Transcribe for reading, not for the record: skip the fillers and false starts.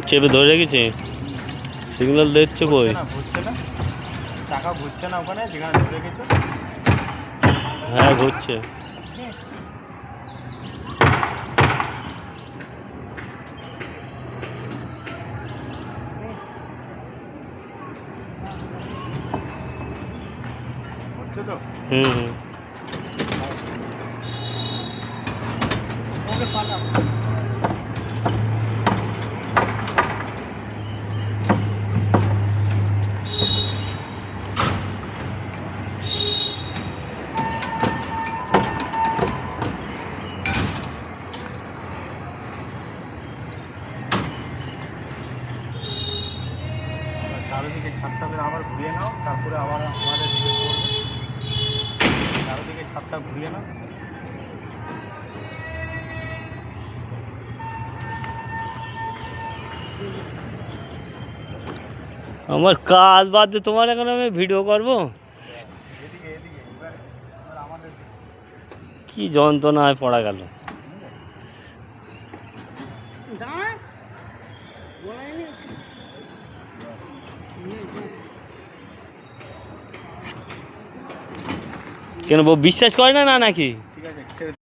চেপে ধরে রেখেছে, সিগন্যাল দিচ্ছে কই? ঘুরছে না, চাকা ঘুরছে না ওখানে যেখানে ধরে রেখেছো? হ্যাঁ ঘুরছে। ঘুরছে তো? ওকে পাঠাও। চারিদিকে ছাদটা আবার ঘুরিয়ে নাও, তারপরে আবার আমাদের দিকে করবে। চারিদিকে ছাদটা ঘুরিয়ে নাও। আমার কাজ বাদ দিয়ে তোমার এখন আমি ভিডিও করবো? কি যন্ত্রণায় পড়া গেল। কেন বউ বিশ্বাস করে না নাকি?